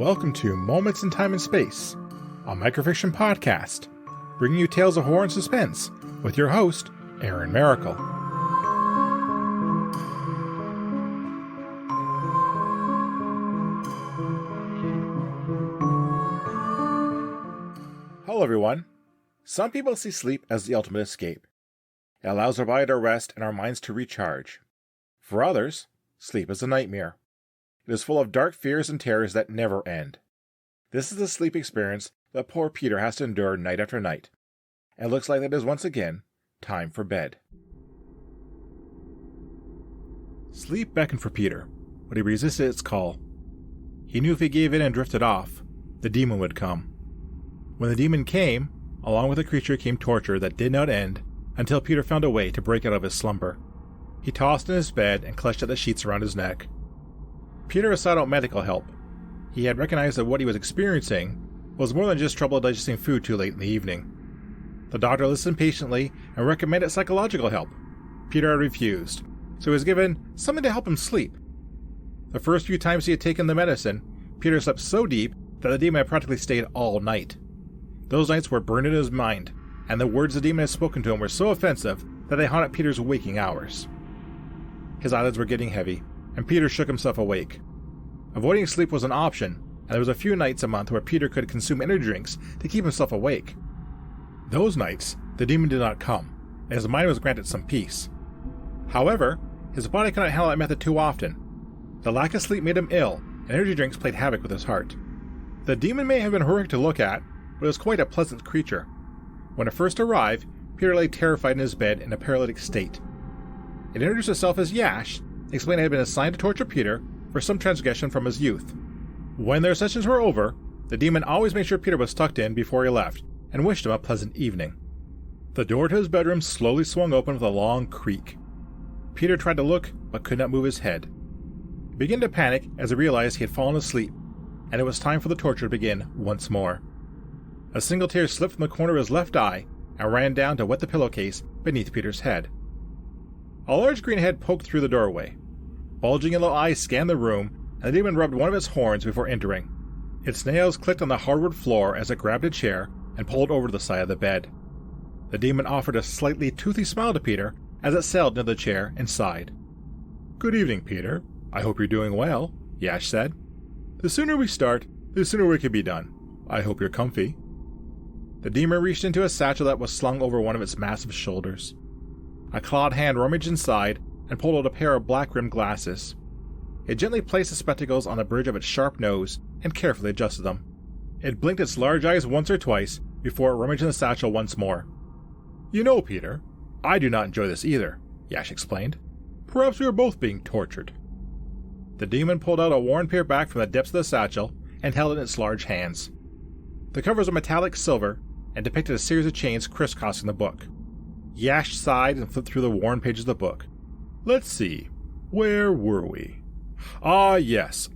Welcome to Moments in Time and Space, a microfiction podcast, bringing you tales of horror and suspense with your host, Aaron Maracle. Hello everyone. Some people see sleep as the ultimate escape. It allows our body to rest and our minds to recharge. For others, sleep is a nightmare. It is full of dark fears and terrors that never end. This is the sleep experience that poor Peter has to endure night after night. And it looks like it is once again time for bed. Sleep beckoned for Peter, but he resisted its call. He knew if he gave in and drifted off, the demon would come. When the demon came, along with the creature came torture that did not end until Peter found a way to break out of his slumber. He tossed in his bed and clutched at the sheets around his neck. Peter sought out medical help. He had recognized that what he was experiencing was more than just trouble digesting food too late in the evening. The doctor listened patiently and recommended psychological help. Peter had refused, so he was given something to help him sleep. The first few times he had taken the medicine, Peter slept so deep that the demon had practically stayed all night. Those nights were burned in his mind, and the words the demon had spoken to him were so offensive that they haunted Peter's waking hours. His eyelids were getting heavy, and Peter shook himself awake. Avoiding sleep was an option, and there was a few nights a month where Peter could consume energy drinks to keep himself awake. Those nights, the demon did not come, and his mind was granted some peace. However, his body could not handle that method too often. The lack of sleep made him ill, and energy drinks played havoc with his heart. The demon may have been horrific to look at, but it was quite a pleasant creature. When it first arrived, Peter lay terrified in his bed in a paralytic state. It introduced itself as Yash, explained it had been assigned to torture Peter for some transgression from his youth. When their sessions were over, the demon always made sure Peter was tucked in before he left, and wished him a pleasant evening. The door to his bedroom slowly swung open with a long creak. Peter tried to look, but could not move his head. He began to panic as he realized he had fallen asleep, and it was time for the torture to begin once more. A single tear slipped from the corner of his left eye and ran down to wet the pillowcase beneath Peter's head. A large green head poked through the doorway. Bulging yellow eyes scanned the room, and the demon rubbed one of its horns before entering. Its nails clicked on the hardwood floor as it grabbed a chair and pulled over to the side of the bed. The demon offered a slightly toothy smile to Peter as it settled into the chair and sighed. "Good evening, Peter. I hope you're doing well," Yash said. "The sooner we start, the sooner we can be done. I hope you're comfy." The demon reached into a satchel that was slung over one of its massive shoulders. A clawed hand rummaged inside and pulled out a pair of black-rimmed glasses. It gently placed the spectacles on the bridge of its sharp nose and carefully adjusted them. It blinked its large eyes once or twice before it rummaged in the satchel once more. "You know, Peter, I do not enjoy this either," Yash explained. "Perhaps we are both being tortured." The demon pulled out a worn paperback from the depths of the satchel and held it in its large hands. The cover was metallic silver and depicted a series of chains crisscrossing the book. Yash sighed and flipped through the worn pages of the book. "Let's see. Where were we? Ah, yes.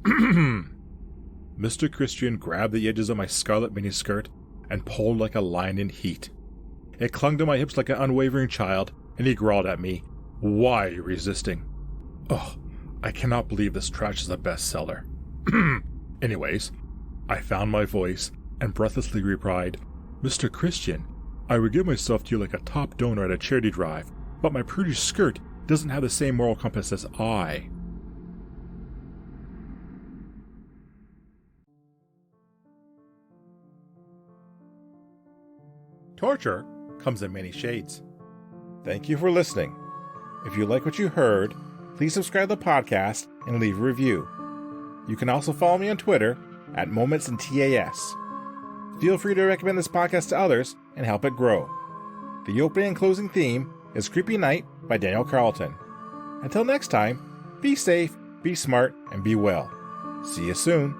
Mr. Christian grabbed the edges of my scarlet miniskirt and pulled like a lion in heat. It clung to my hips like an unwavering child, and he growled at me, 'Why are you resisting?' Oh, I cannot believe this trash is a bestseller. Anyways, I found my voice and breathlessly replied, 'Mr. Christian, I would give myself to you like a top donor at a charity drive, but my prudish skirt doesn't have the same moral compass as I.'" Torture comes in many shades. Thank you for listening. If you like what you heard, please subscribe to the podcast and leave a review. You can also follow me on Twitter at MomentsInTAS. Feel free to recommend this podcast to others and help it grow. The opening and closing theme is Creepy Night by Daniel Carlton. Until next time, be safe, be smart, and be well. See you soon.